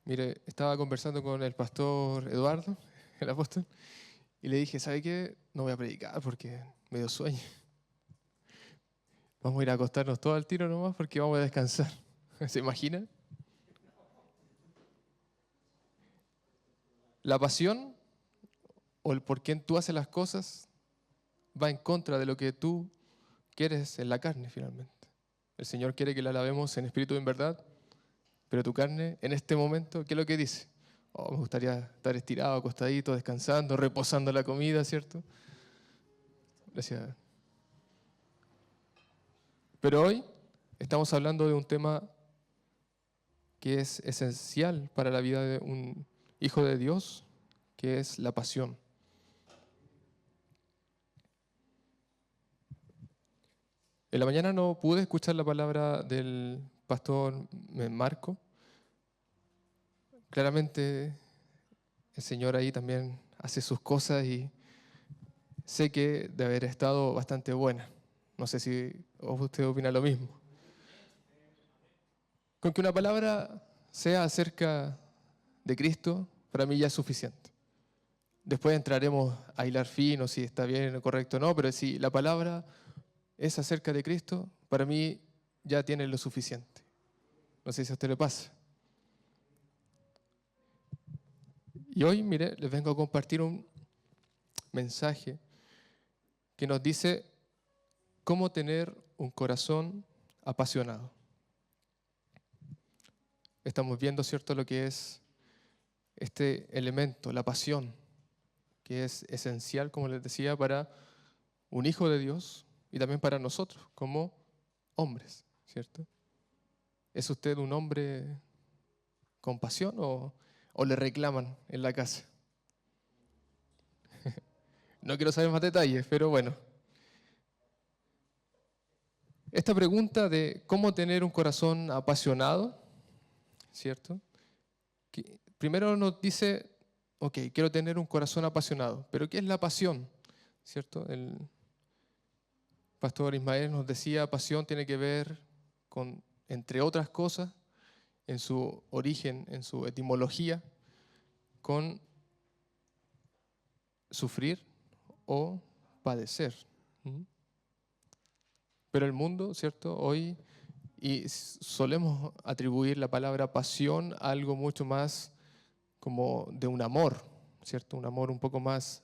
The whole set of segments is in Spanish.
Mire, estaba conversando con el pastor Eduardo, el apóstol, y le dije, ¿sabe qué? No voy a predicar porque me dio sueño. Vamos a ir a acostarnos todo al tiro nomás porque vamos a descansar. ¿Se imagina? La pasión o el por quién tú haces las cosas va en contra de lo que tú quieres en la carne finalmente. El Señor quiere que la alabemos en espíritu y en verdad, pero tu carne en este momento, ¿qué es lo que dice? Oh, me gustaría estar estirado, acostadito, descansando, reposando la comida, ¿cierto? Gracias. Pero hoy estamos hablando de un tema que es esencial para la vida de un hijo de Dios, que es la pasión. En la mañana no pude escuchar la palabra del pastor Marco. Claramente el Señor ahí también hace sus cosas y sé que de haber estado bastante buena. No sé si usted opina lo mismo. Con que una palabra sea acerca de Cristo, para mí ya es suficiente. Después entraremos a hilar fino si está bien o correcto o no, pero si la palabra es acerca de Cristo, para mí ya tiene lo suficiente. No sé si a usted le pasa. Y hoy, mire, les vengo a compartir un mensaje que nos dice cómo tener un corazón apasionado. Estamos viendo, ¿cierto?, lo que es este elemento, la pasión, que es esencial, como les decía, para un hijo de Dios y también para nosotros como hombres, ¿cierto? ¿Es usted un hombre con pasión o le reclaman en la casa? No quiero saber más detalles, pero bueno. Esta pregunta de cómo tener un corazón apasionado, ¿cierto? Que primero nos dice, ok, quiero tener un corazón apasionado, pero ¿qué es la pasión? ¿Cierto? El pastor Ismael nos decía, pasión tiene que ver con, entre otras cosas, en su origen, en su etimología, con sufrir o padecer. ¿Mm? Pero el mundo, ¿cierto? Hoy y solemos atribuir la palabra pasión a algo mucho más como de un amor, ¿cierto? Un amor un poco más,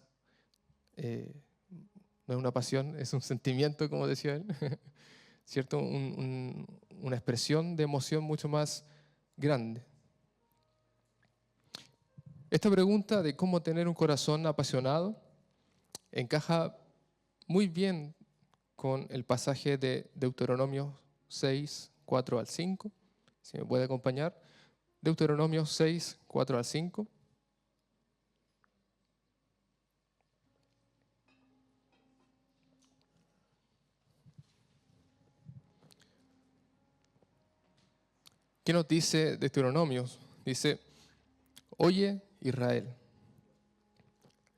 no es una pasión, es un sentimiento, como decía él, ¿cierto? Una expresión de emoción mucho más grande. Esta pregunta de cómo tener un corazón apasionado encaja muy bien con el pasaje de Deuteronomio 6, 4 al 5. Si me puede acompañar. Deuteronomio 6, 4 al 5. ¿Qué nos dice Deuteronomio? Dice, oye Israel,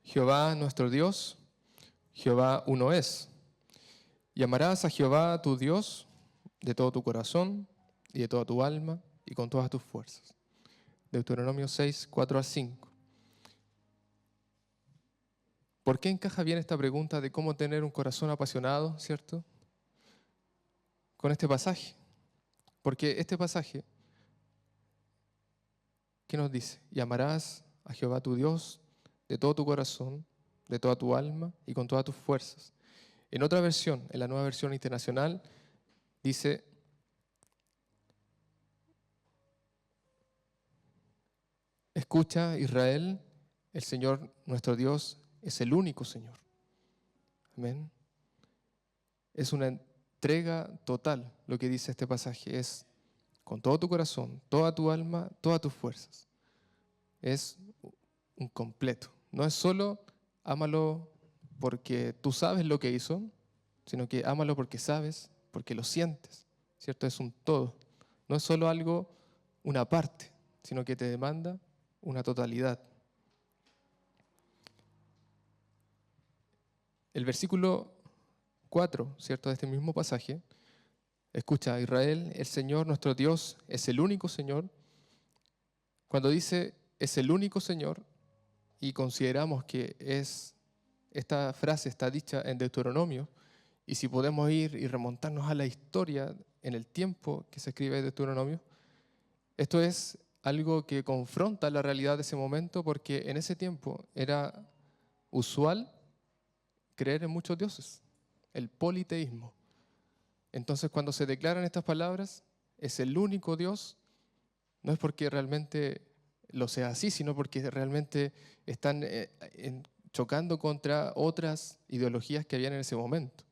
Jehová nuestro Dios, Jehová uno es. Y amarás a Jehová tu Dios de todo tu corazón y de toda tu alma y con todas tus fuerzas. Deuteronomio 6, 4 al 5. ¿Por qué encaja bien esta pregunta de cómo tener un corazón apasionado, cierto? Con este pasaje. Porque este pasaje, ¿qué nos dice? Y amarás a Jehová tu Dios de todo tu corazón, de toda tu alma y con todas tus fuerzas. En otra versión, en la Nueva Versión Internacional, dice, escucha Israel, el Señor nuestro Dios es el único Señor. Amén. Es una entrega total lo que dice este pasaje. Es con todo tu corazón, toda tu alma, todas tus fuerzas. Es un completo. No es solo ámalo porque tú sabes lo que hizo, sino que ámalo porque sabes, porque lo sientes. ¿Cierto? Es un todo. No es solo algo, una parte, sino que te demanda una totalidad. El versículo 4, ¿cierto?, de este mismo pasaje, escucha, Israel, el Señor nuestro Dios es el único Señor. Cuando dice es el único Señor, y consideramos que esta frase está dicha en Deuteronomio, y si podemos ir y remontarnos a la historia en el tiempo que se escribe Deuteronomio, esto es algo que confronta la realidad de ese momento, porque en ese tiempo era usual creer en muchos dioses, el politeísmo. Entonces, cuando se declaran estas palabras, es el único Dios, no es porque realmente lo sea así, sino porque realmente están chocando contra otras ideologías que habían en ese momento.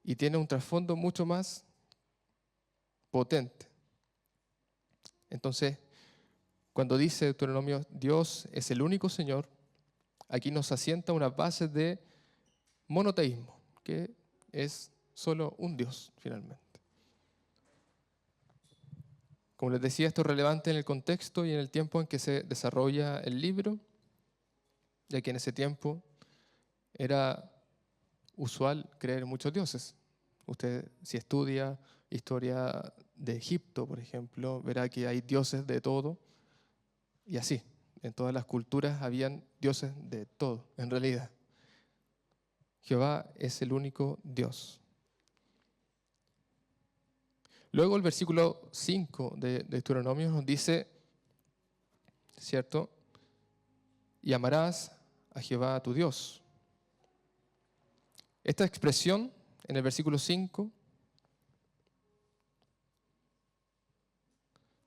Y tiene un trasfondo mucho más potente. Entonces, cuando dice Deuteronomio, Dios es el único Señor, aquí nos asienta una base de monoteísmo, que es solo un Dios, finalmente. Como les decía, esto es relevante en el contexto y en el tiempo en que se desarrolla el libro, ya que en ese tiempo era usual creer en muchos dioses. Usted, si estudia historia de Egipto, por ejemplo, verá que hay dioses de todo, y así, en todas las culturas habían dioses de todo, en realidad. Jehová es el único Dios. Luego el versículo 5 de Deuteronomio nos dice, ¿cierto? Y amarás a Jehová tu Dios. Esta expresión en el versículo 5,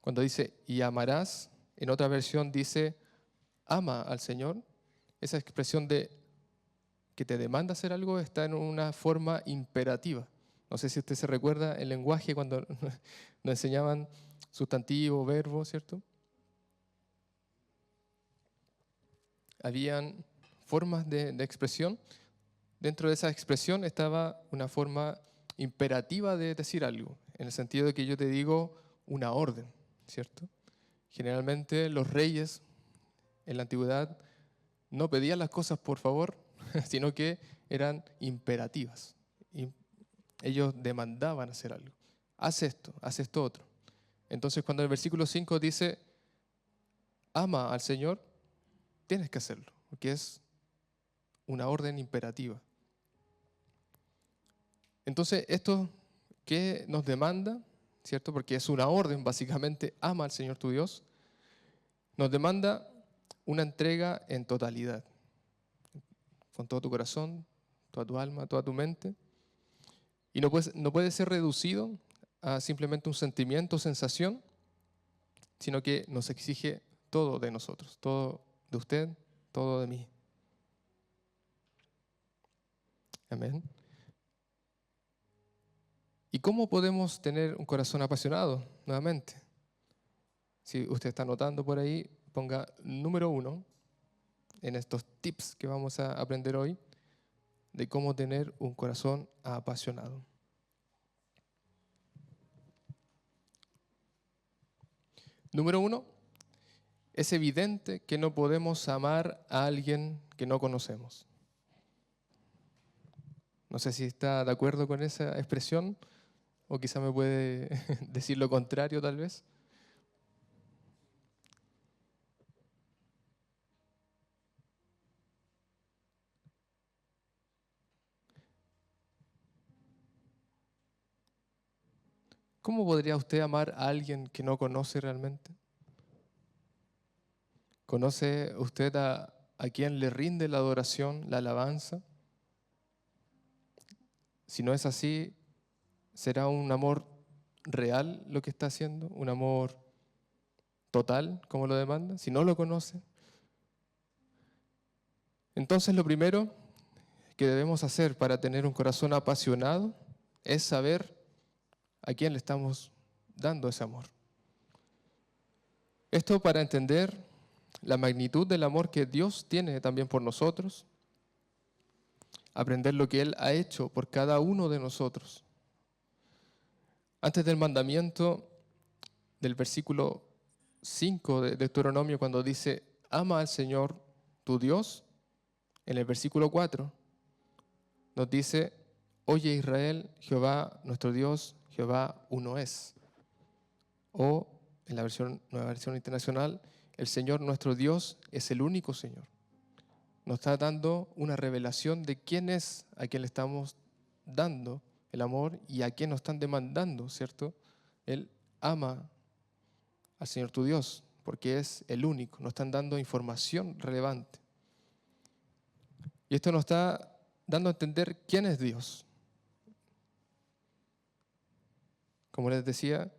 cuando dice y amarás, en otra versión dice ama al Señor, esa expresión de que te demanda hacer algo está en una forma imperativa. No sé si usted se recuerda el lenguaje cuando nos enseñaban sustantivo, verbo, ¿cierto? Habían formas de expresión. Dentro de esa expresión estaba una forma imperativa de decir algo, en el sentido de que yo te digo una orden, ¿cierto? Generalmente los reyes en la antigüedad no pedían las cosas por favor, sino que eran imperativas. Ellos demandaban hacer algo. Haz esto otro. Entonces cuando el versículo 5 dice, ama al Señor, tienes que hacerlo, porque es una orden imperativa. Entonces, esto que nos demanda, ¿cierto? Porque es una orden, básicamente, ama al Señor tu Dios, nos demanda una entrega en totalidad, con todo tu corazón, toda tu alma, toda tu mente. Y no puede ser reducido a simplemente un sentimiento o sensación, sino que nos exige todo de nosotros, todo de usted, todo de mí. Amén. ¿Y cómo podemos tener un corazón apasionado? Nuevamente, si usted está anotando por ahí, ponga número 1 en estos tips que vamos a aprender hoy de cómo tener un corazón apasionado. Número 1, es evidente que no podemos amar a alguien que no conocemos. No sé si está de acuerdo con esa expresión o quizá me puede decir lo contrario tal vez. ¿Cómo podría usted amar a alguien que no conoce realmente? ¿Conoce usted a quien le rinde la adoración, la alabanza? Si no es así, ¿será un amor real lo que está haciendo? ¿Un amor total como lo demanda? Si no lo conoce. Entonces lo primero que debemos hacer para tener un corazón apasionado es saber a quién le estamos dando ese amor. Esto para entender la magnitud del amor que Dios tiene también por nosotros, aprender lo que Él ha hecho por cada uno de nosotros. Antes del mandamiento del versículo 5 de Deuteronomio, cuando dice, ama al Señor tu Dios, en el versículo 4 nos dice, oye Israel, Jehová nuestro Dios, Jehová uno es. O en la nueva versión internacional, el Señor nuestro Dios es el único Señor. Nos está dando una revelación de quién es a quien le estamos dando el amor y a quién nos están demandando, ¿cierto? Él ama al Señor tu Dios porque es el único. Nos están dando información relevante. Y esto nos está dando a entender quién es Dios. Como les decía,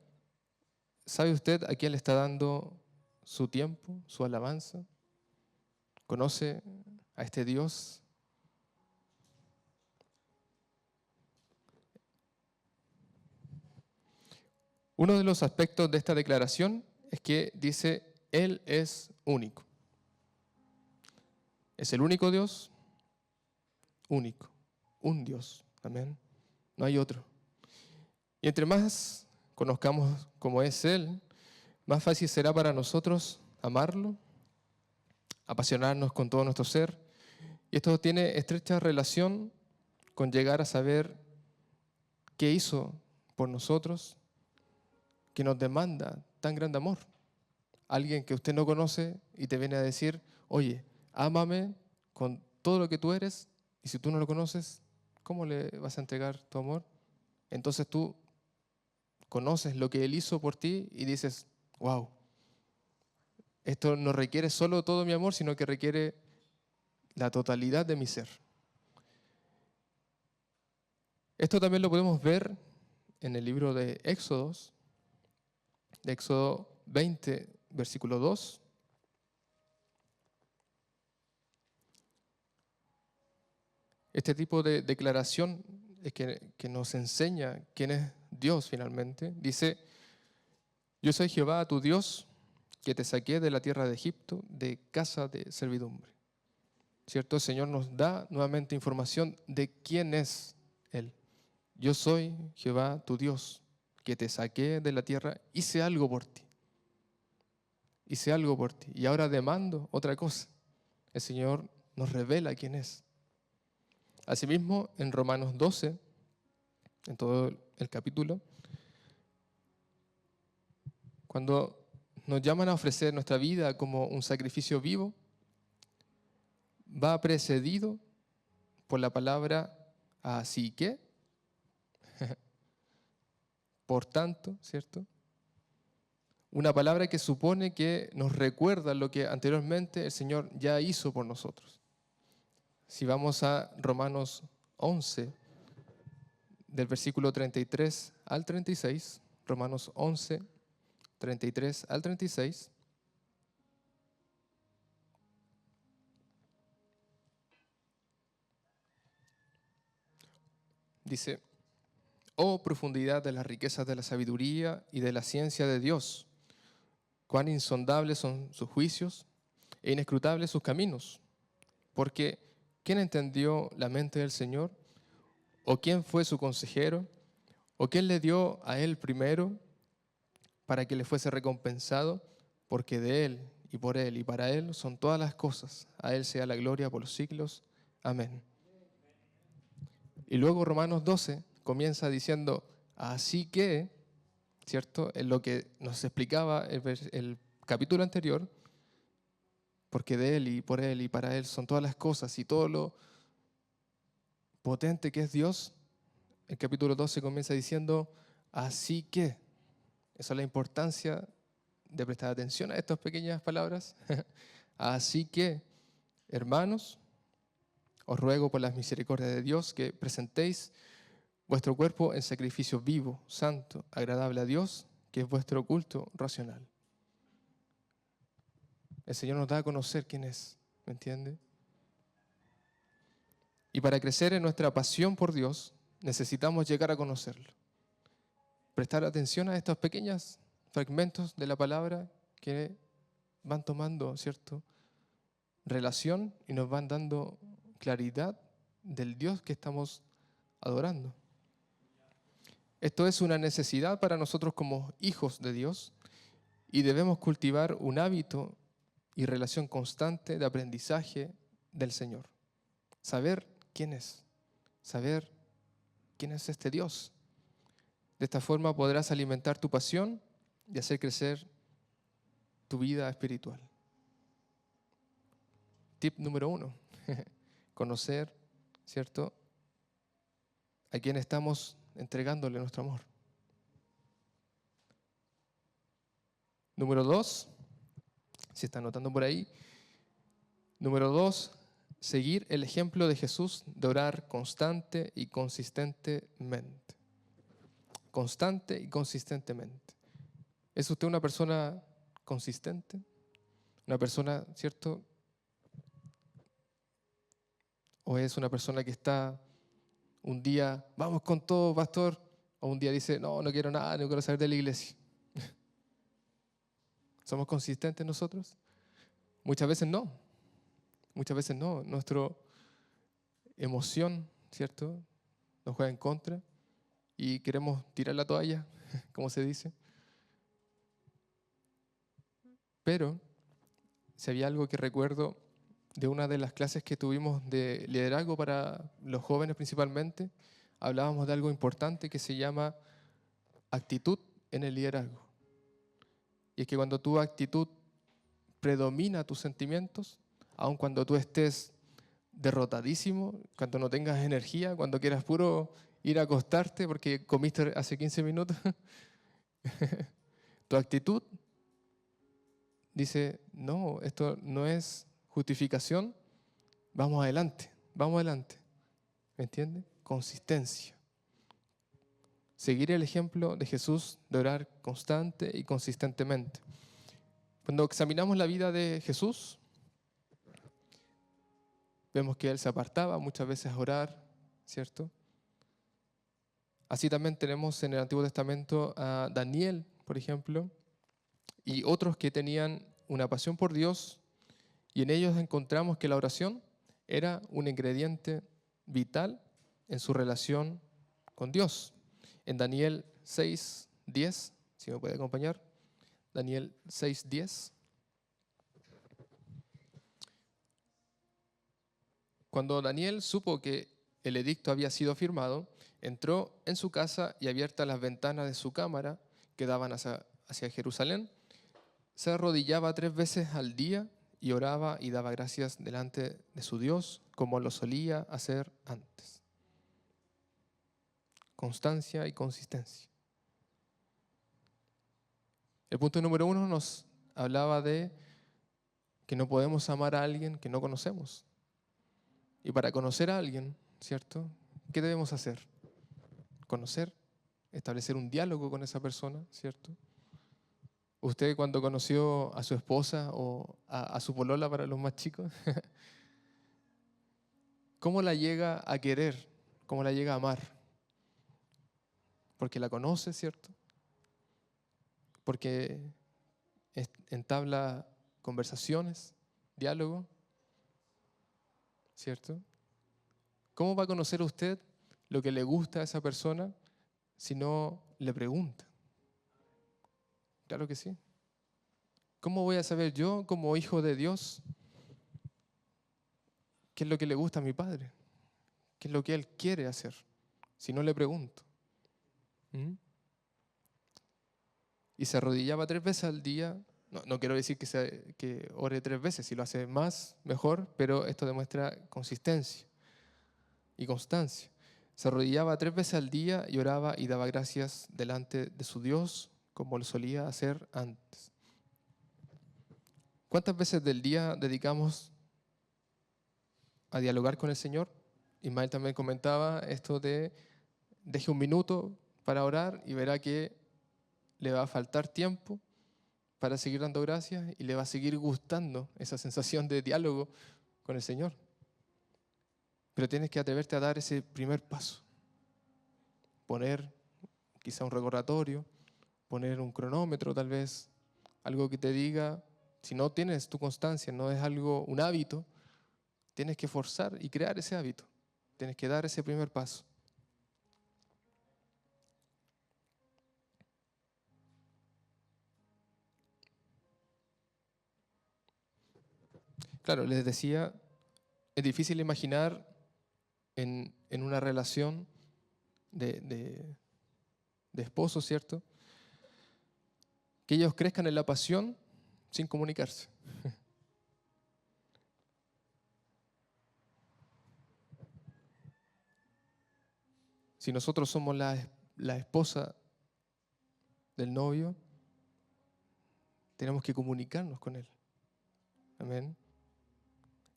¿sabe usted a quién le está dando su tiempo, su alabanza? ¿Conoce a este Dios? Uno de los aspectos de esta declaración es que dice, Él es único. Es el único Dios, único, un Dios. Amén. No hay otro. Y entre más conozcamos cómo es Él, más fácil será para nosotros amarlo, apasionarnos con todo nuestro ser. Y esto tiene estrecha relación con llegar a saber qué hizo por nosotros, que nos demanda tan grande amor. Alguien que usted no conoce y te viene a decir, oye, ámame con todo lo que tú eres, y si tú no lo conoces, ¿cómo le vas a entregar tu amor? Entonces tú conoces lo que Él hizo por ti y dices, wow, esto no requiere solo todo mi amor, sino que requiere la totalidad de mi ser. Esto también lo podemos ver en el libro de Éxodo 20, versículo 2. Este tipo de declaración es que nos enseña quién es Dios finalmente. Dice, yo soy Jehová tu Dios, que te saqué de la tierra de Egipto, de casa de servidumbre. ¿Cierto? El Señor nos da nuevamente información de quién es Él. Yo soy Jehová tu Dios, que te saqué de la tierra, hice algo por ti. Hice algo por ti. Y ahora demando otra cosa. El Señor nos revela quién es. Asimismo, en Romanos 12, en todo el capítulo, cuando nos llaman a ofrecer nuestra vida como un sacrificio vivo, va precedido por la palabra así que, por tanto, ¿cierto? Una palabra que supone que nos recuerda lo que anteriormente el Señor ya hizo por nosotros. Si vamos a Romanos 11, del versículo 33 al 36, Romanos 11, 33 al 36, dice, oh profundidad de las riquezas de la sabiduría y de la ciencia de Dios, cuán insondables son sus juicios e inescrutables sus caminos, porque ¿quién entendió la mente del Señor? ¿O quién fue su consejero? ¿O quién le dio a él primero para que le fuese recompensado? Porque de él y por él y para él son todas las cosas. A él sea la gloria por los siglos. Amén. Y luego Romanos 12 comienza diciendo, así que, ¿cierto? En lo que nos explicaba el capítulo anterior, porque de él y por él y para él son todas las cosas y todo lo potente que es Dios. El capítulo 12 comienza diciendo, así que, esa es la importancia de prestar atención a estas pequeñas palabras. Así que, hermanos, os ruego por las misericordias de Dios que presentéis vuestro cuerpo en sacrificio vivo, santo, agradable a Dios, que es vuestro culto racional. El Señor nos da a conocer quién es, ¿me entiende? Y para crecer en nuestra pasión por Dios, necesitamos llegar a conocerlo. Prestar atención a estos pequeños fragmentos de la palabra que van tomando, ¿cierto?, relación y nos van dando claridad del Dios que estamos adorando. Esto es una necesidad para nosotros como hijos de Dios y debemos cultivar un hábito y relación constante de aprendizaje del Señor. Saber quién es este Dios. De esta forma podrás alimentar tu pasión y hacer crecer tu vida espiritual. Tip número 1, conocer, ¿cierto?, a quién estamos entregándole nuestro amor. Número 2, si está anotando por ahí, número 2, seguir el ejemplo de Jesús de orar constante y consistentemente. Constante y consistentemente. ¿Es usted una persona consistente? ¿Una persona, cierto? ¿O es una persona que está un día, vamos con todo, pastor? O un día dice, no, no quiero nada, no quiero saber de la iglesia. ¿Somos consistentes nosotros? Muchas veces no. Muchas veces no. Nuestra emoción, ¿cierto?, nos juega en contra y queremos tirar la toalla, como se dice. Pero si había algo que recuerdo de una de las clases que tuvimos de liderazgo para los jóvenes principalmente, hablábamos de algo importante que se llama actitud en el liderazgo. Y es que cuando tu actitud predomina tus sentimientos, aun cuando tú estés derrotadísimo, cuando no tengas energía, cuando quieras puro ir a acostarte porque comiste hace 15 minutos, tu actitud dice, no, esto no es justificación, vamos adelante, vamos adelante. ¿Me entiende? Consistencia. Seguir el ejemplo de Jesús de orar constante y consistentemente. Cuando examinamos la vida de Jesús, vemos que Él se apartaba muchas veces a orar, ¿cierto? Así también tenemos en el Antiguo Testamento a Daniel, por ejemplo, y otros que tenían una pasión por Dios, y en ellos encontramos que la oración era un ingrediente vital en su relación con Dios. En Daniel 6:10, si me puede acompañar, Daniel 6:10. Cuando Daniel supo que el edicto había sido firmado, entró en su casa y abiertas las ventanas de su cámara que daban hacia Jerusalén, se arrodillaba 3 veces al día y oraba y daba gracias delante de su Dios, como lo solía hacer antes. Constancia y consistencia. El punto número 1 nos hablaba de que no podemos amar a alguien que no conocemos. Y para conocer a alguien, ¿cierto?, ¿qué debemos hacer? Conocer, establecer un diálogo con esa persona, ¿cierto? Usted cuando conoció a su esposa o a su polola para los más chicos, ¿cómo la llega a querer? ¿Cómo la llega a amar? Porque la conoce, ¿cierto? Porque entabla conversaciones, diálogo, ¿cierto? ¿Cómo va a conocer usted lo que le gusta a esa persona si no le pregunta? Claro que sí. ¿Cómo voy a saber yo, como hijo de Dios, qué es lo que le gusta a mi padre? ¿Qué es lo que él quiere hacer? Si no le pregunto. Y se arrodillaba 3 veces al día. No quiero decir que ore 3 veces, si lo hace más, mejor, pero esto demuestra consistencia y constancia. Se arrodillaba 3 veces al día y oraba y daba gracias delante de su Dios, como lo solía hacer antes. ¿Cuántas veces del día dedicamos a dialogar con el Señor? Ismael también comentaba esto de deje un minuto para orar y verá que le va a faltar tiempo para seguir dando gracias y le va a seguir gustando esa sensación de diálogo con el Señor. Pero tienes que atreverte a dar ese primer paso. Poner quizá un recordatorio, poner un cronómetro tal vez, algo que te diga, si no tienes tu constancia, no es algo, un hábito, tienes que forzar y crear ese hábito. Tienes que dar ese primer paso. Claro, les decía, es difícil imaginar en una relación de esposos, ¿cierto?, que ellos crezcan en la pasión, sin comunicarse. Si nosotros somos la esposa del novio, tenemos que comunicarnos con él. Amén.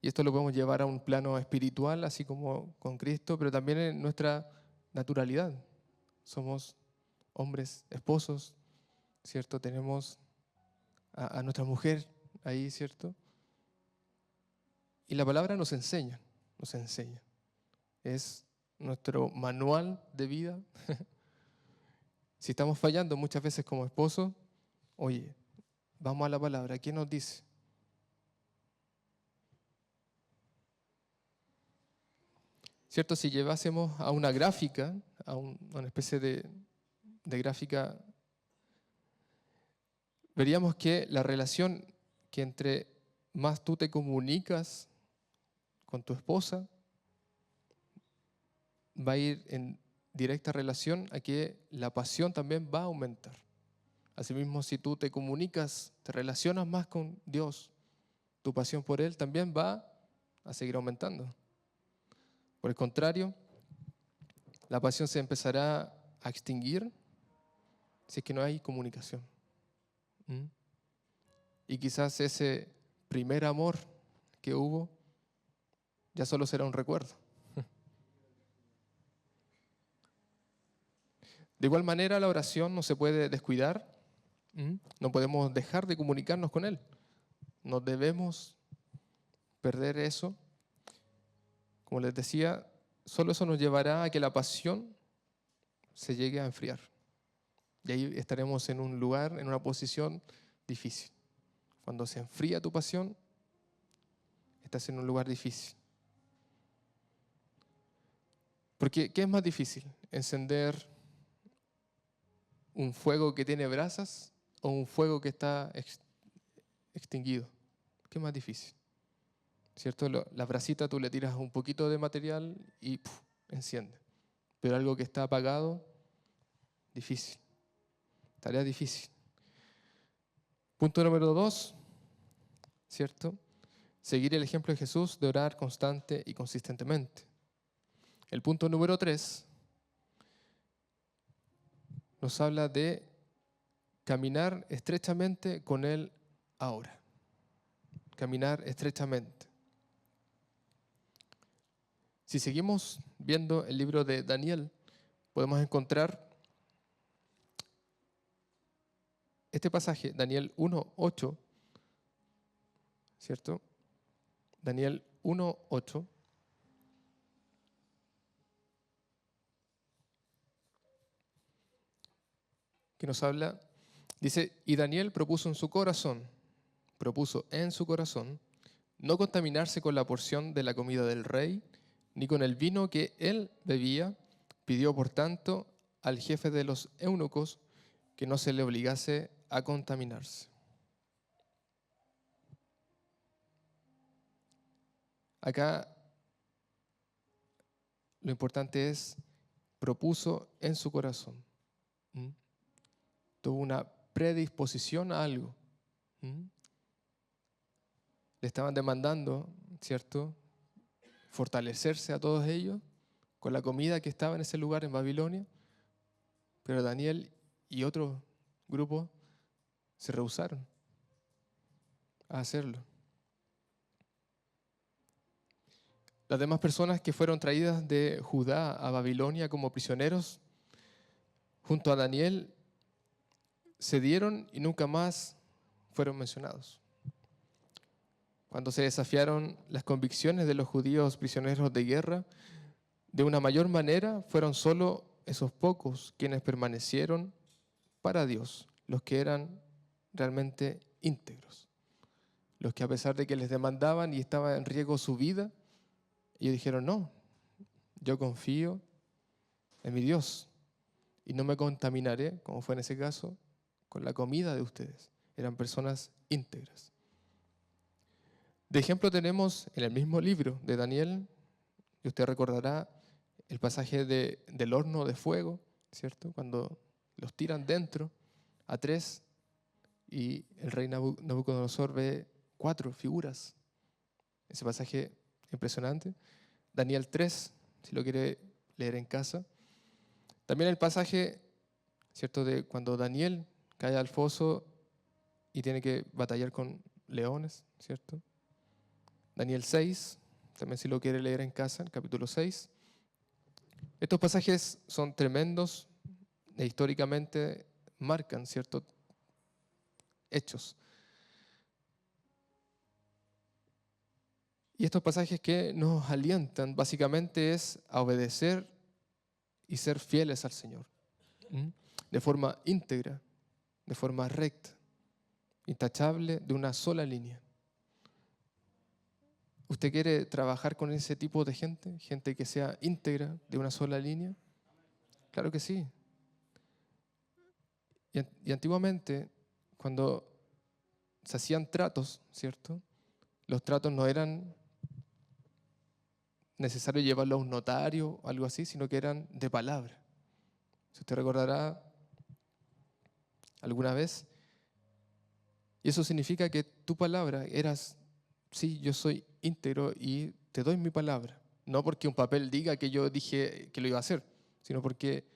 Y esto lo podemos llevar a un plano espiritual, así como con Cristo, pero también en nuestra naturalidad. Somos hombres, esposos, ¿cierto? Tenemos a nuestra mujer ahí, ¿cierto? Y la palabra nos enseña, nos enseña. Es nuestro manual de vida. Si estamos fallando muchas veces como esposos, oye, vamos a la palabra, ¿qué nos dice? ¿Cierto? Si llevásemos a una gráfica, a una especie de gráfica, veríamos que la relación que entre más tú te comunicas con tu esposa va a ir en directa relación a que la pasión también va a aumentar. Asimismo, si tú te comunicas, te relacionas más con Dios, tu pasión por Él también va a seguir aumentando. Por el contrario, la pasión se empezará a extinguir si es que no hay comunicación. Y quizás ese primer amor que hubo ya solo será un recuerdo. De igual manera, la oración no se puede descuidar. No podemos dejar de comunicarnos con Él. No debemos perder eso. Como les decía, solo eso nos llevará a que la pasión se llegue a enfriar. Y ahí estaremos en un lugar, en una posición difícil. Cuando se enfría tu pasión, estás en un lugar difícil. Porque, ¿qué es más difícil? ¿Encender un fuego que tiene brasas o un fuego que está extinguido? ¿Qué es más difícil? ¿Cierto? La brasita tú le tiras un poquito de material y ¡puf!, enciende. Pero algo que está apagado, difícil. Tarea difícil. Punto número 2, ¿cierto? Seguir el ejemplo de Jesús de orar constante y consistentemente. El punto número 3 nos habla de caminar estrechamente con Él ahora. Caminar estrechamente. Si seguimos viendo el libro de Daniel, podemos encontrar este pasaje, Daniel 1:8, ¿cierto? Daniel 1:8. Que nos habla, dice, y Daniel propuso en su corazón, no contaminarse con la porción de la comida del rey, ni con el vino que él bebía. Pidió, por tanto, al jefe de los eunucos que no se le obligase a contaminarse. Acá lo importante es, propuso en su corazón. Tuvo una predisposición a algo. Le estaban demandando, ¿cierto?, fortalecerse a todos ellos con la comida que estaba en ese lugar en Babilonia, pero Daniel y otro grupo se rehusaron a hacerlo. Las demás personas que fueron traídas de Judá a Babilonia como prisioneros, junto a Daniel, cedieron y nunca más fueron mencionados. Cuando se desafiaron las convicciones de los judíos prisioneros de guerra, de una mayor manera fueron solo esos pocos quienes permanecieron para Dios, los que eran realmente íntegros, los que a pesar de que les demandaban y estaba en riesgo su vida, ellos dijeron, no, yo confío en mi Dios y no me contaminaré, como fue en ese caso, con la comida de ustedes. Eran personas íntegras. De ejemplo tenemos en el mismo libro de Daniel, y usted recordará el pasaje del horno de fuego, ¿cierto? Cuando los tiran dentro a 3 y el rey Nabucodonosor ve 4 figuras. Ese pasaje impresionante. Daniel 3, si lo quiere leer en casa. También el pasaje, ¿cierto?, de cuando Daniel cae al foso y tiene que batallar con leones, ¿cierto? Daniel 6, también si lo quiere leer en casa, el capítulo 6. Estos pasajes son tremendos e históricamente marcan ciertos hechos. Y estos pasajes que nos alientan básicamente es a obedecer y ser fieles al Señor, de forma íntegra, de forma recta, intachable, de una sola línea. ¿Usted quiere trabajar con ese tipo de gente? Gente que sea íntegra, de una sola línea. Claro que sí. Y antiguamente, cuando se hacían tratos, ¿cierto? Los tratos no eran necesario llevarlo a un notario o algo así, sino que eran de palabra. Si usted recordará alguna vez, y eso significa que tu palabra eras, sí, yo soy íntegro y te doy mi palabra. No porque un papel diga que yo dije que lo iba a hacer, sino porque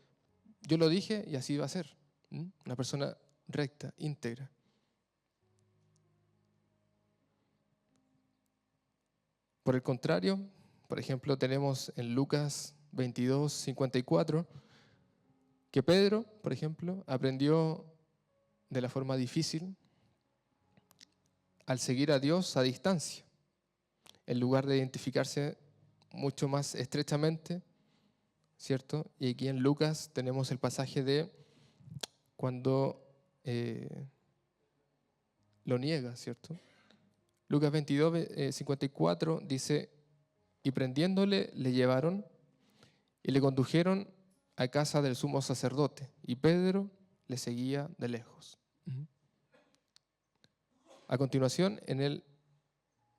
yo lo dije y así iba a ser. Una persona recta, íntegra. Por el contrario, por ejemplo, tenemos en Lucas 22, 54, que Pedro, por ejemplo, aprendió de la forma difícil al seguir a Dios a distancia, en lugar de identificarse mucho más estrechamente, ¿cierto? Y aquí en Lucas tenemos el pasaje de cuando lo niega, ¿cierto? Lucas 22, 54 dice, y prendiéndole le llevaron y le condujeron a casa del sumo sacerdote, y Pedro le seguía de lejos. A continuación, en el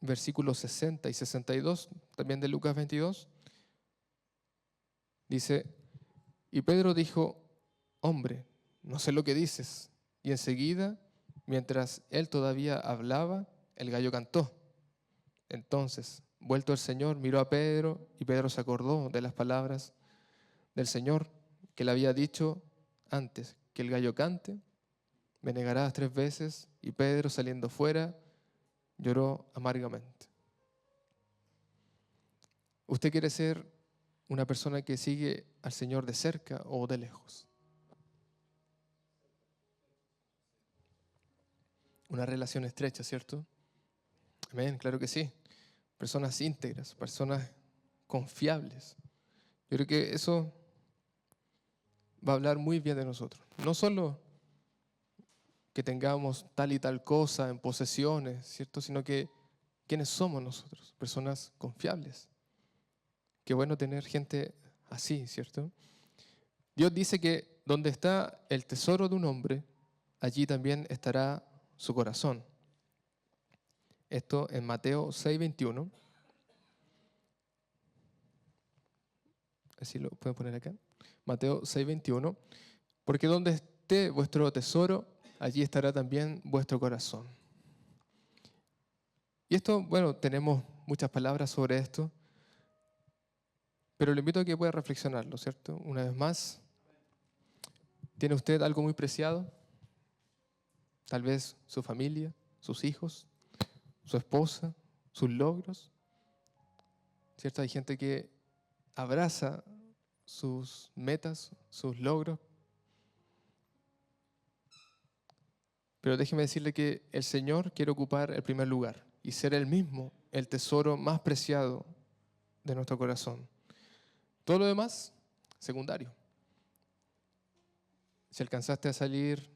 versículos 60 y 62, también de Lucas 22, dice, y Pedro dijo, hombre, no sé lo que dices. Y enseguida, mientras él todavía hablaba, el gallo cantó. Entonces, vuelto el Señor, miró a Pedro, y Pedro se acordó de las palabras del Señor que le había dicho antes, que el gallo cante, me negarás 3 veces, y Pedro, saliendo fuera, lloró amargamente. ¿Usted quiere ser una persona que sigue al Señor de cerca o de lejos? Una relación estrecha, ¿cierto? Amén, claro que sí. Personas íntegras, personas confiables. Yo creo que eso va a hablar muy bien de nosotros. No solo que tengamos tal y tal cosa en posesiones, ¿cierto? Sino que ¿quiénes somos nosotros? Personas confiables. Qué bueno tener gente así, ¿cierto? Dios dice que donde está el tesoro de un hombre, allí también estará su corazón. Esto en Mateo 6:21. Así lo pueden poner acá. Mateo 6:21. Porque donde esté vuestro tesoro, allí estará también vuestro corazón. Y esto, bueno, tenemos muchas palabras sobre esto, pero le invito a que pueda reflexionarlo, ¿cierto? Una vez más, ¿tiene usted algo muy preciado? Tal vez su familia, sus hijos, su esposa, sus logros, ¿cierto? Hay gente que abraza sus metas, sus logros, pero déjeme decirle que el Señor quiere ocupar el primer lugar y ser Él mismo el tesoro más preciado de nuestro corazón. Todo lo demás, secundario. Si alcanzaste a salir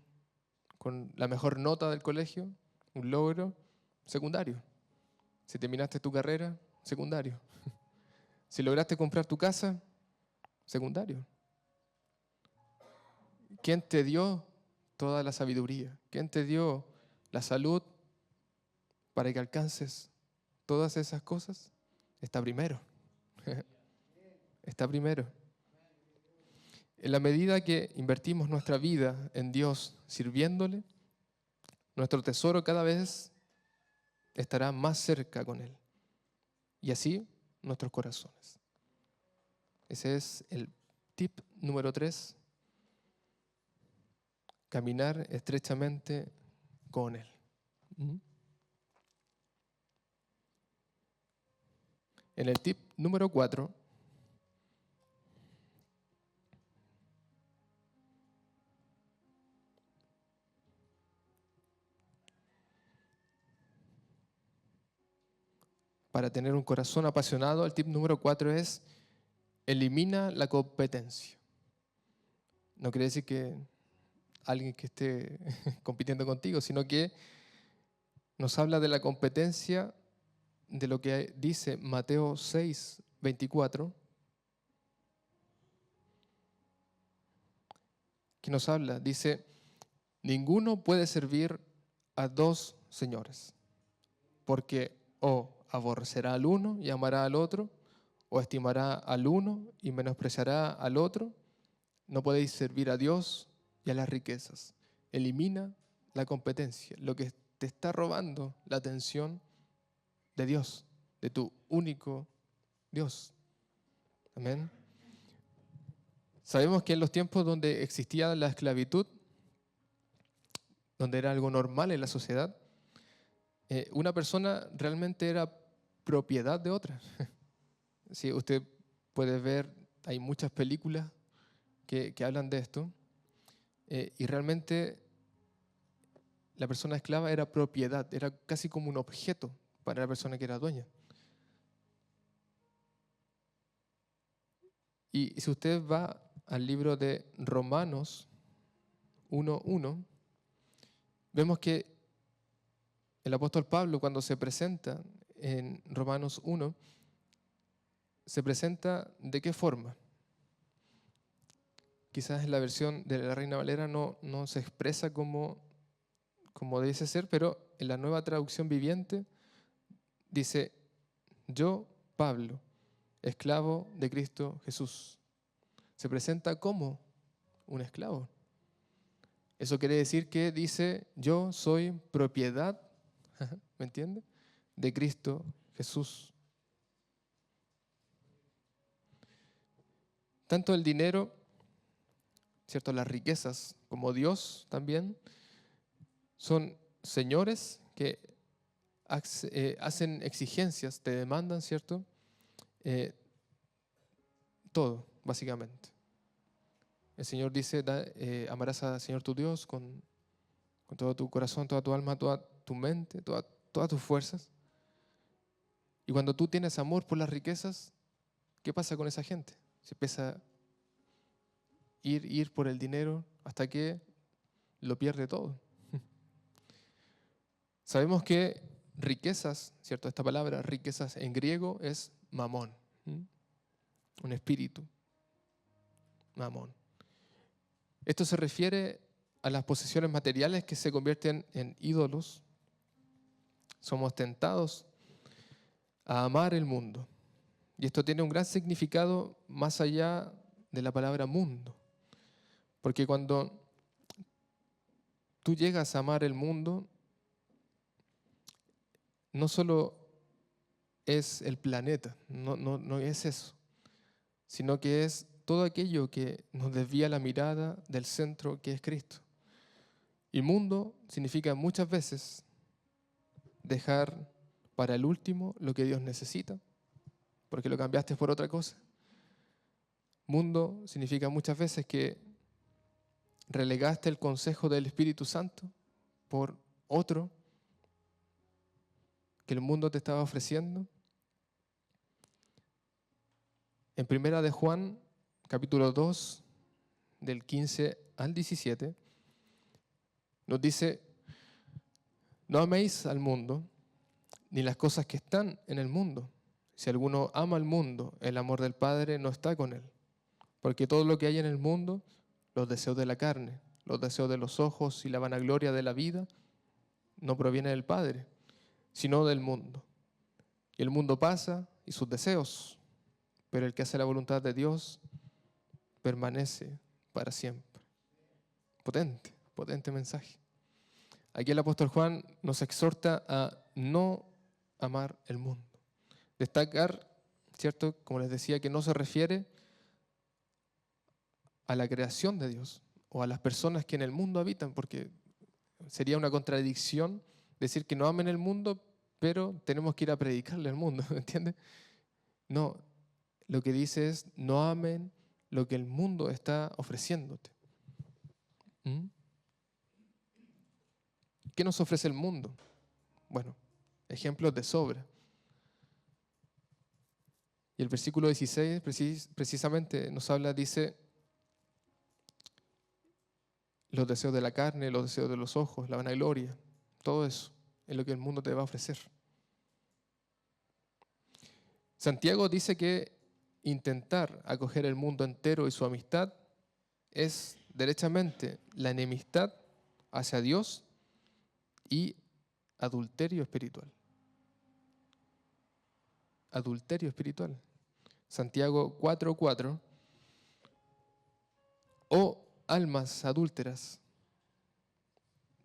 con la mejor nota del colegio, un logro, secundario. Si terminaste tu carrera, secundario. Si lograste comprar tu casa, secundario. ¿Quién te dio toda la sabiduría? ¿Quién te dio la salud para que alcances todas esas cosas? Está primero. Está primero. En la medida que invertimos nuestra vida en Dios sirviéndole, nuestro tesoro cada vez estará más cerca con Él. Y así nuestros corazones. Ese es el tip número 3. Caminar estrechamente con Él. En el tip número 4, para tener un corazón apasionado, el tip número 4 es: elimina la competencia. No quiere decir que alguien que esté compitiendo contigo, sino que nos habla de la competencia de lo que dice Mateo 6, 24, que nos habla, dice: ninguno puede servir a dos señores, porque o aborrecerá al uno y amará al otro, o estimará al uno y menospreciará al otro. No podéis servir a Dios y a las riquezas. Elimina la competencia, lo que te está robando la atención de Dios, de tu único Dios. Amén. Sabemos que en los tiempos donde existía la esclavitud, donde era algo normal en la sociedad, una persona realmente era propiedad de otra. Sí, usted puede ver, hay muchas películas que hablan de esto, y realmente la persona esclava era propiedad, era casi como un objeto para la persona que era dueña. Y si usted va al libro de Romanos 1:1, vemos que el apóstol Pablo, cuando se presenta en Romanos 1, se presenta ¿de qué forma? Quizás en la versión de la Reina Valera no se expresa como debe ser, pero en la Nueva Traducción Viviente dice: yo, Pablo, esclavo de Cristo Jesús. Se presenta como un esclavo. Eso quiere decir que dice: yo soy propiedad, ¿me entiende?, de Cristo Jesús. Tanto el dinero, ¿cierto?, las riquezas, como Dios también, son señores que hacen exigencias, te demandan, ¿cierto? Todo, básicamente. El Señor dice: amarás al Señor tu Dios con todo tu corazón, toda tu alma, toda tu mente, todas tus fuerzas. Y cuando tú tienes amor por las riquezas, ¿qué pasa con esa gente? Se empieza a ir por el dinero hasta que lo pierde todo. Sabemos que riquezas, ¿cierto? Esta palabra, riquezas en griego, es mamón, un espíritu, mamón. Esto se refiere a las posesiones materiales que se convierten en ídolos. Somos tentados a amar el mundo. Y esto tiene un gran significado más allá de la palabra mundo. Porque cuando tú llegas a amar el mundo, no solo es el planeta, no es eso, sino que es todo aquello que nos desvía la mirada del centro que es Cristo. Y mundo significa muchas veces dejar para el último lo que Dios necesita, porque lo cambiaste por otra cosa. Mundo significa muchas veces que relegaste el consejo del Espíritu Santo por otro que el mundo te estaba ofreciendo. En Primera de Juan, capítulo 2, del 15 al 17, nos dice: no améis al mundo, ni las cosas que están en el mundo. Si alguno ama al mundo, el amor del Padre no está con él. Porque todo lo que hay en el mundo, los deseos de la carne, los deseos de los ojos y la vanagloria de la vida, no proviene del Padre, sino del mundo. Y el mundo pasa y sus deseos, pero el que hace la voluntad de Dios permanece para siempre. Potente mensaje. Aquí el apóstol Juan nos exhorta a no amar el mundo. Destacar, ¿cierto? Como les decía, que no se refiere a la creación de Dios o a las personas que en el mundo habitan, porque sería una contradicción decir que no amen el mundo, pero tenemos que ir a predicarle al mundo, ¿entiendes? No, lo que dice es no amen lo que el mundo está ofreciéndote. ¿Mm? ¿Qué nos ofrece el mundo? Bueno, ejemplos de sobra. Y el versículo 16 precisamente nos habla, dice, los deseos de la carne, los deseos de los ojos, la vanagloria, todo eso es lo que el mundo te va a ofrecer. Santiago dice que intentar acoger el mundo entero y su amistad es derechamente la enemistad hacia Dios y adulterio espiritual. Adulterio espiritual. Santiago 4:4. Oh almas adúlteras,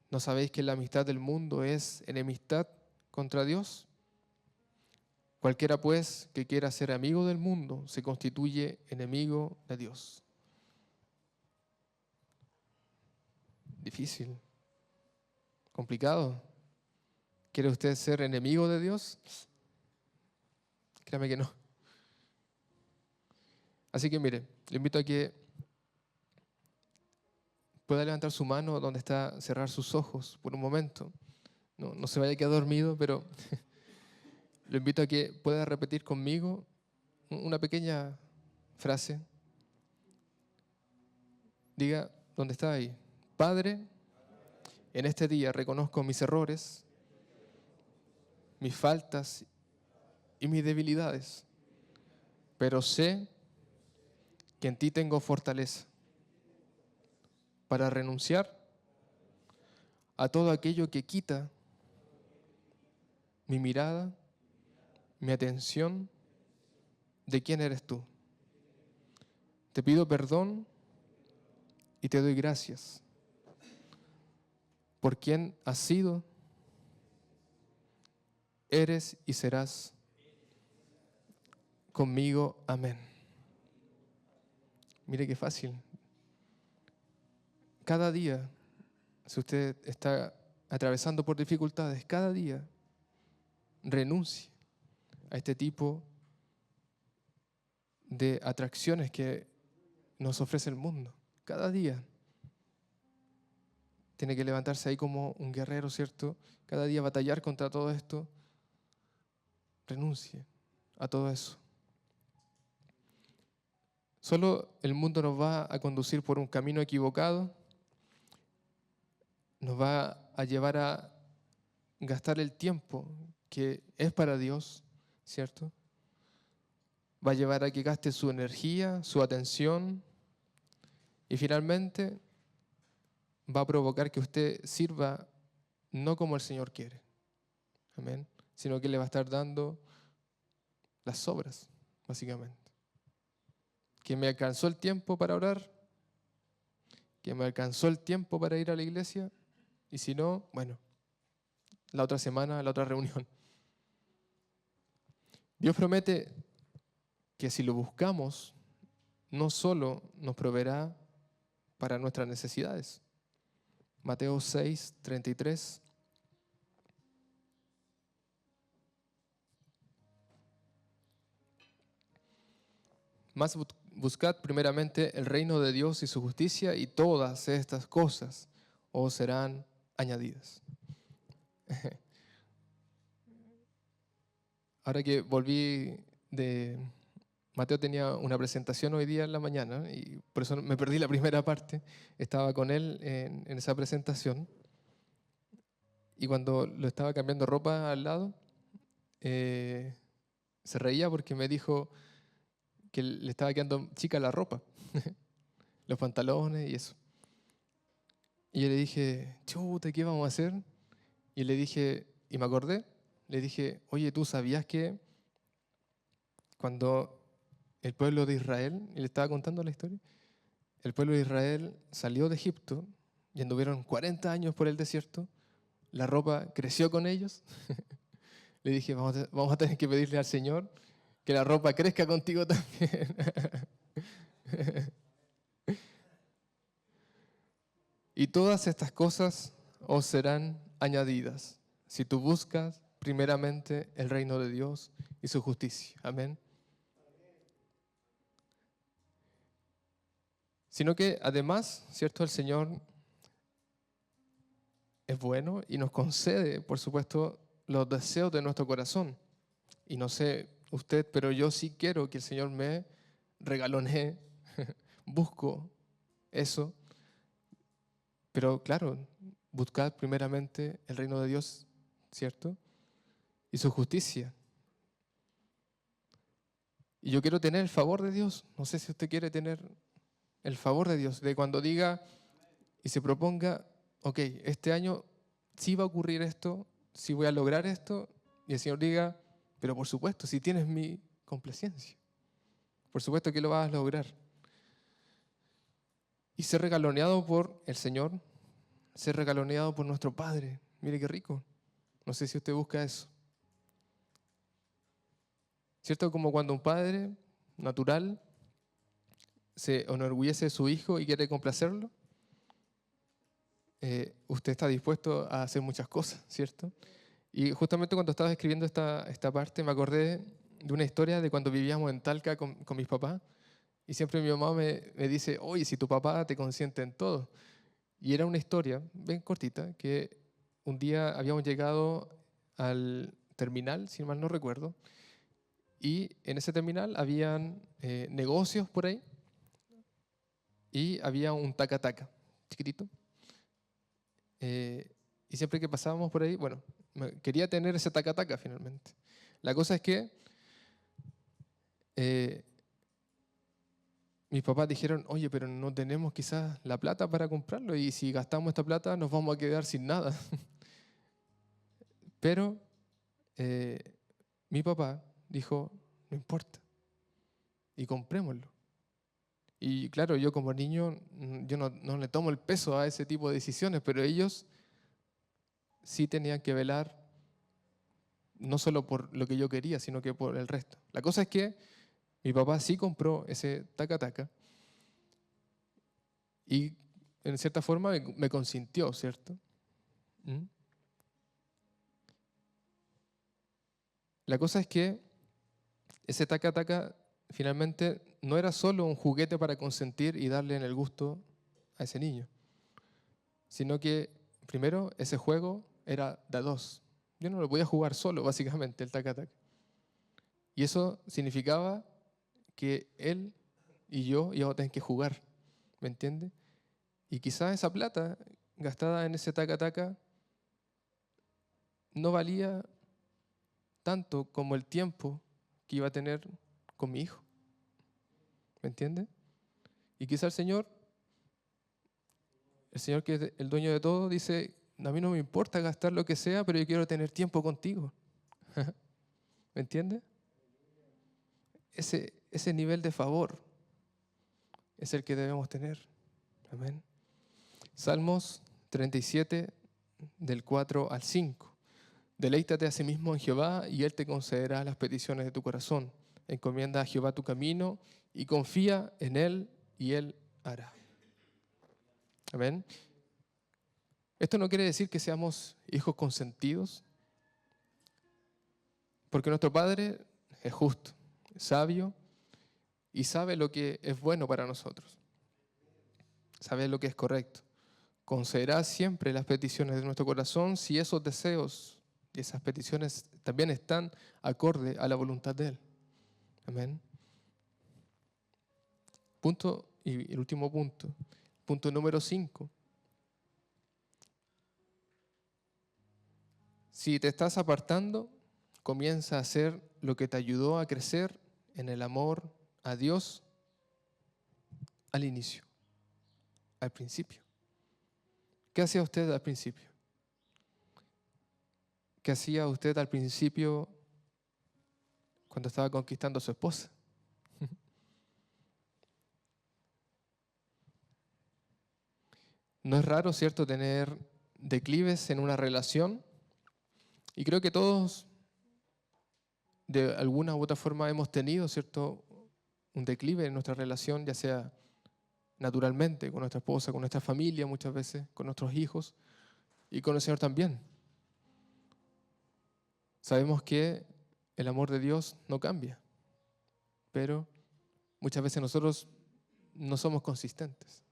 ¿no sabéis que la amistad del mundo es enemistad contra Dios? Cualquiera pues que quiera ser amigo del mundo se constituye enemigo de Dios. Difícil, complicado. ¿Quiere usted ser enemigo de Dios? Créame que no. Así que mire, le invito a que pueda levantar su mano donde está, cerrar sus ojos por un momento. No se vaya a quedar dormido, pero lo invito a que pueda repetir conmigo una pequeña frase. Diga, ¿dónde está ahí? Padre, en este día reconozco mis errores, mis faltas y mis debilidades, pero sé que en ti tengo fortaleza para renunciar a todo aquello que quita mi mirada, mi atención de quién eres tú. Te pido perdón y te doy gracias por quien has sido, eres y serás conmigo. Amén. Mire qué fácil. Cada día, si usted está atravesando por dificultades, cada día renuncie a este tipo de atracciones que nos ofrece el mundo. Cada día tiene que levantarse ahí como un guerrero, ¿cierto? Cada día batallar contra todo esto. Renuncie a todo eso. Solo el mundo nos va a conducir por un camino equivocado, nos va a llevar a gastar el tiempo que es para Dios, ¿cierto? Va a llevar a que gaste su energía, su atención y finalmente va a provocar que usted sirva no como el Señor quiere, amén, sino que le va a estar dando las sobras, básicamente. Que me alcanzó el tiempo para orar, que me alcanzó el tiempo para ir a la iglesia, y si no, bueno, la otra semana, la otra reunión. Dios promete que si lo buscamos, no solo nos proveerá para nuestras necesidades. Mateo 6:33. Mas buscad primeramente el reino de Dios y su justicia, y todas estas cosas os serán añadidas. Ahora que volví de... Mateo tenía una presentación hoy día en la mañana y por eso me perdí la primera parte. Estaba con él en esa presentación y cuando lo estaba cambiando ropa al lado, se reía porque me dijo que le estaba quedando chica la ropa, los pantalones y eso. Y yo le dije, chuta, ¿qué vamos a hacer? Y le dije, y me acordé, le dije, oye, ¿tú sabías que cuando el pueblo de Israel, y le estaba contando la historia, el pueblo de Israel salió de Egipto y anduvieron 40 años por el desierto, la ropa creció con ellos. Le dije, vamos a tener que pedirle al Señor que la ropa crezca contigo también. Y todas estas cosas os serán añadidas si tú buscas primeramente el reino de Dios y su justicia. Amén. Sino que además, ¿cierto? El Señor es bueno y nos concede, por supuesto, los deseos de nuestro corazón. Y no sé usted, pero yo sí quiero que el Señor me regalonee, busco eso. Pero claro, buscad primeramente el reino de Dios, ¿cierto? Y su justicia. Y yo quiero tener el favor de Dios. No sé si usted quiere tener el favor de Dios, de cuando diga y se proponga, ok, este año sí va a ocurrir esto, sí voy a lograr esto, y el Señor diga, pero por supuesto, si tienes mi complacencia, por supuesto que lo vas a lograr. Y ser regaloneado por el Señor, ser regaloneado por nuestro Padre. Mire qué rico. No sé si usted busca eso. ¿Cierto? Como cuando un padre natural se enorgullece de su hijo y quiere complacerlo. Usted está dispuesto a hacer muchas cosas, ¿cierto? Y justamente cuando estaba escribiendo esta parte me acordé de una historia de cuando vivíamos en Talca con mis papás. Y siempre mi mamá me dice, oye, si tu papá te consiente en todo. Y era una historia bien cortita, que un día habíamos llegado al terminal, si mal no recuerdo, y en ese terminal habían negocios por ahí y había un taca-taca chiquitito. Y siempre que pasábamos por ahí, bueno, quería tener ese taca-taca finalmente. La cosa es que mis papás dijeron, oye, pero no tenemos quizás la plata para comprarlo y si gastamos esta plata nos vamos a quedar sin nada. Pero mi papá dijo, no importa, y comprémoslo. Y claro, yo como niño, yo no le tomo el peso a ese tipo de decisiones, pero ellos sí tenían que velar no solo por lo que yo quería, sino que por el resto. La cosa es que mi papá sí compró ese taca-taca y en cierta forma me consintió, ¿cierto? ¿Mm? La cosa es que ese taca-taca finalmente no era solo un juguete para consentir y darle en el gusto a ese niño, sino que primero ese juego era de a dos. Yo no lo podía jugar solo, básicamente, el taca-taca. Y eso significaba que él y yo íbamos a tener que jugar, ¿me entiende? Y quizás esa plata gastada en ese taca-taca no valía tanto como el tiempo que iba a tener con mi hijo, ¿me entiende? Y quizás el Señor que es el dueño de todo, dice, a mí no me importa gastar lo que sea, pero yo quiero tener tiempo contigo, ¿me entiende? Ese nivel de favor es el que debemos tener, amén. Salmos 37, del 4 al 5. Deleítate a sí mismo en Jehová y Él te concederá las peticiones de tu corazón. Encomienda a Jehová tu camino y confía en Él y Él hará. Amén. Esto no quiere decir que seamos hijos consentidos, porque nuestro Padre es justo, es sabio y sabe lo que es bueno para nosotros. Sabe lo que es correcto. Concederá siempre las peticiones de nuestro corazón si esos deseos y esas peticiones también están acorde a la voluntad de Él. Amén. Punto, y el último punto, punto número 5. Si te estás apartando, comienza a hacer lo que te ayudó a crecer en el amor a Dios al inicio, al principio. ¿Qué hacía usted al principio? ¿Qué hacía usted al principio cuando estaba conquistando a su esposa? No es raro, ¿cierto?, tener declives en una relación y creo que todos de alguna u otra forma hemos tenido, ¿cierto?, un declive en nuestra relación, ya sea naturalmente con nuestra esposa, con nuestra familia muchas veces, con nuestros hijos y con el Señor también. Sabemos que el amor de Dios no cambia, pero muchas veces nosotros no somos consistentes.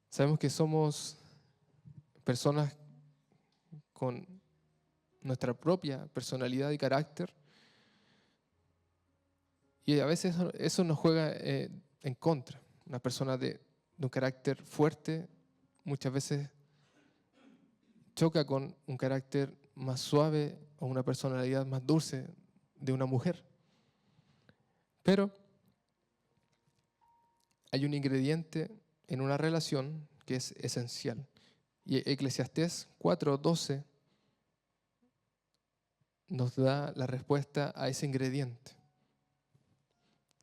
Sabemos que somos personas con nuestra propia personalidad y carácter, y a veces eso nos juega en contra. Una persona de un carácter fuerte muchas veces choca con un carácter más suave o una personalidad más dulce de una mujer. Pero hay un ingrediente en una relación que es esencial. Y Eclesiastés 4:12 nos da la respuesta a ese ingrediente.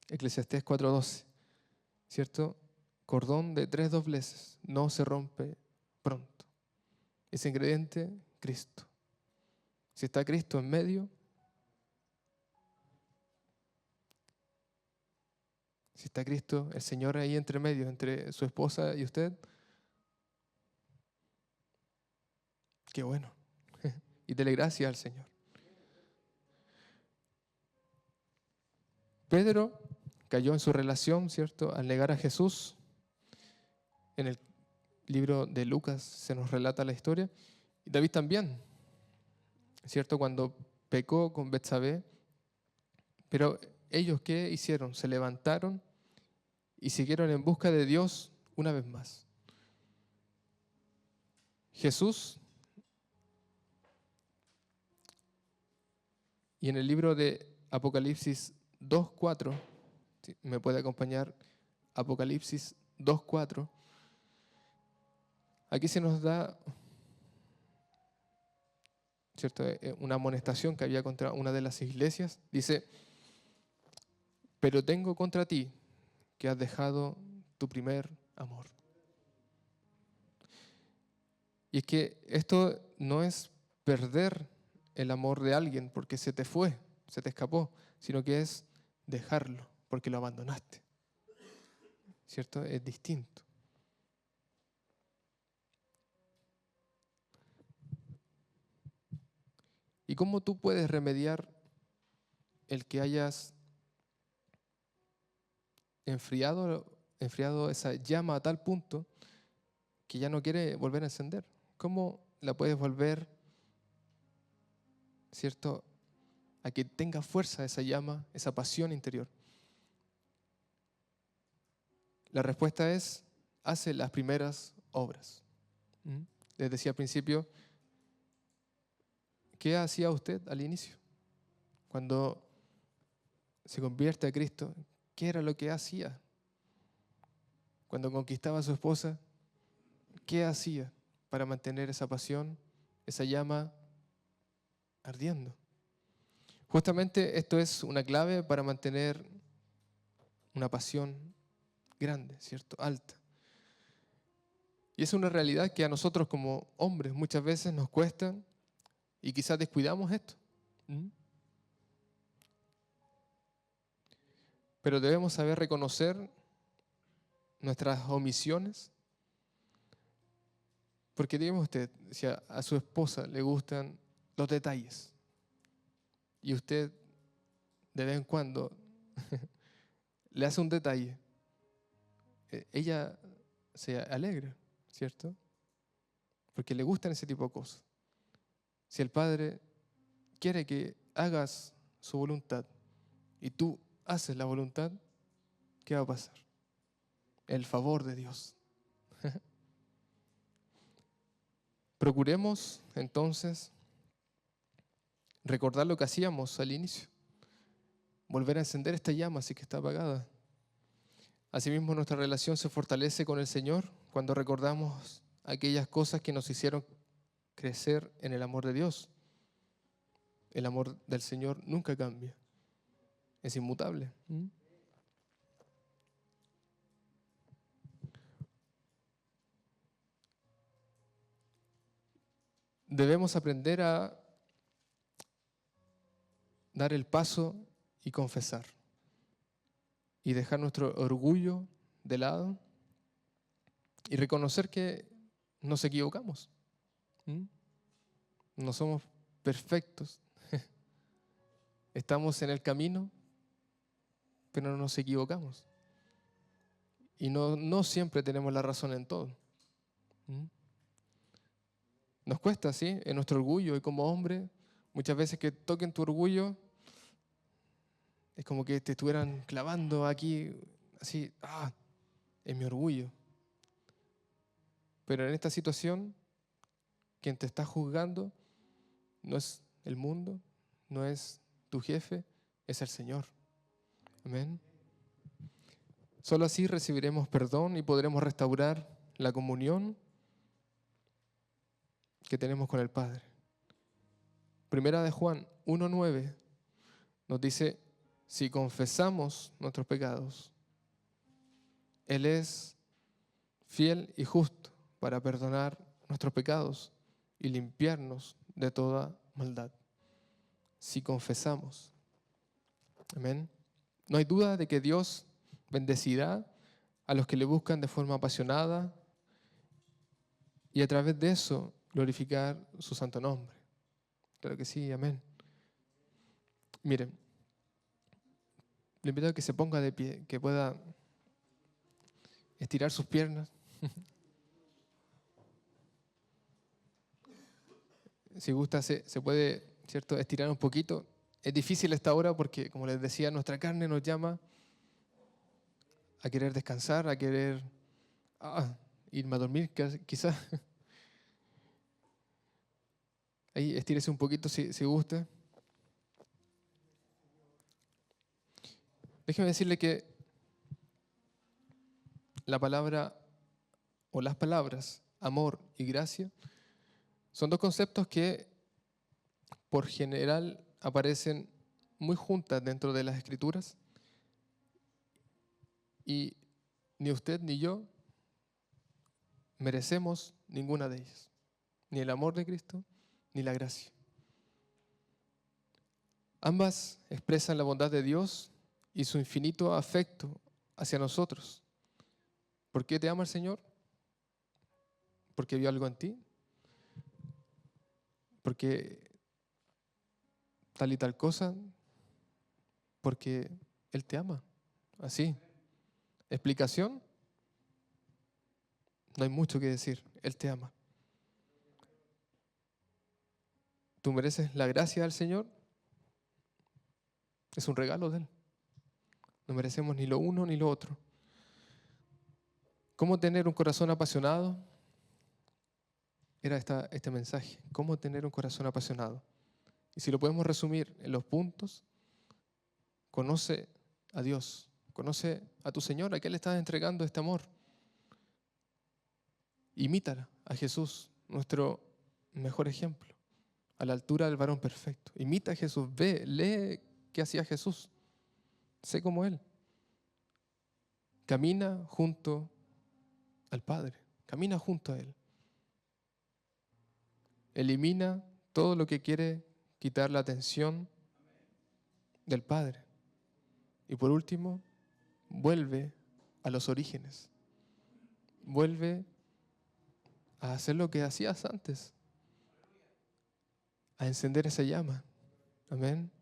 Eclesiastés 4:12, ¿cierto? Cordón de 3 dobleces no se rompe pronto. Ese ingrediente, Cristo. Si está Cristo en medio, si está Cristo, el Señor ahí entre medio, entre su esposa y usted, qué bueno. Y dele gracias al Señor. Pedro cayó en su relación, ¿cierto?, al negar a Jesús. En el libro de Lucas se nos relata la historia. Y David también, ¿cierto?, cuando pecó con Betsabé. Pero ellos, ¿qué hicieron? Se levantaron y siguieron en busca de Dios una vez más. Jesús, y en el libro de Apocalipsis 2:4, ¿sí?, me puede acompañar Apocalipsis 2:4. Aquí se nos da, ¿cierto?, una amonestación que había contra una de las iglesias. Dice: pero tengo contra ti que has dejado tu primer amor. Y es que esto no es perder el amor de alguien porque se te fue, se te escapó, sino que es dejarlo porque lo abandonaste. ¿Cierto? Es distinto. ¿Y cómo tú puedes remediar el que hayas enfriado esa llama a tal punto que ya no quiere volver a encender? ¿Cómo la puedes volver, ¿cierto?, a que tenga fuerza esa llama, esa pasión interior? La respuesta es: hace las primeras obras. Les decía al principio, ¿qué hacía usted al inicio? Cuando se convierte a Cristo, ¿qué era lo que hacía? Cuando conquistaba a su esposa, ¿qué hacía para mantener esa pasión, esa llama ardiendo? Justamente esto es una clave para mantener una pasión grande, ¿cierto? Alta. Y es una realidad que a nosotros como hombres muchas veces nos cuesta y quizás descuidamos esto. Pero debemos saber reconocer nuestras omisiones. Porque dígame usted, si a su esposa le gustan los detalles y usted de vez en cuando le hace un detalle, ella se alegra, ¿cierto? Porque le gustan ese tipo de cosas. Si el Padre quiere que hagas su voluntad y tú haces la voluntad, ¿qué va a pasar? El favor de Dios. Procuremos entonces recordar lo que hacíamos al inicio, volver a encender esta llama si que está apagada. Asimismo, nuestra relación se fortalece con el Señor cuando recordamos aquellas cosas que nos hicieron crecer en el amor de Dios. El amor del Señor nunca cambia, es inmutable. debemos aprender a dar el paso y confesar y dejar nuestro orgullo de lado y reconocer que nos equivocamos. ¿Mm? No somos perfectos. Estamos en el camino, pero nos equivocamos. Y no siempre tenemos la razón en todo. ¿Mm? Nos cuesta, ¿sí? En nuestro orgullo y como hombre, muchas veces que toquen tu orgullo, es como que te estuvieran clavando aquí, así, en mi orgullo. Pero en esta situación, quien te está juzgando no es el mundo, no es tu jefe, es el Señor. Amén. Solo así recibiremos perdón y podremos restaurar la comunión que tenemos con el Padre. Primera de Juan 1:9 nos dice, si confesamos nuestros pecados, Él es fiel y justo para perdonar nuestros pecados y limpiarnos de toda maldad. Si confesamos. Amén. No hay duda de que Dios bendecirá a los que le buscan de forma apasionada y a través de eso glorificar su santo nombre. Claro que sí, amén. Miren, le invito a que se ponga de pie, que pueda estirar sus piernas. Si gusta, se puede, ¿cierto?, estirar un poquito. Es difícil esta hora porque, como les decía, nuestra carne nos llama a querer descansar, a querer irme a dormir, quizás. Ahí estírese un poquito si gusta. Déjeme decirle que la palabra o las palabras amor y gracia son dos conceptos que por general aparecen muy juntas dentro de las Escrituras y ni usted ni yo merecemos ninguna de ellas, ni el amor de Cristo ni la gracia. Ambas expresan la bondad de Dios y su infinito afecto hacia nosotros. ¿Por qué te ama el Señor? ¿Porque vio algo en ti? ¿Porque tal y tal cosa? Porque Él te ama. Así. ¿Explicación? No hay mucho que decir. Él te ama. ¿Tú mereces la gracia del Señor? Es un regalo de Él. No merecemos ni lo uno ni lo otro. ¿Cómo tener un corazón apasionado? Era este mensaje. ¿Cómo tener un corazón apasionado? Y si lo podemos resumir en los puntos, conoce a Dios, conoce a tu Señor, a qué le estás entregando este amor. Imítala a Jesús, nuestro mejor ejemplo, a la altura del varón perfecto. Imita a Jesús, ve, lee qué hacía Jesús, sé como Él. Camina junto al Padre, camina junto a Él. Elimina todo lo que quiere quitar la atención del Padre. Y por último, vuelve a los orígenes. Vuelve a hacer lo que hacías antes, a encender esa llama. Amén.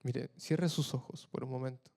Mire, cierre sus ojos por un momento.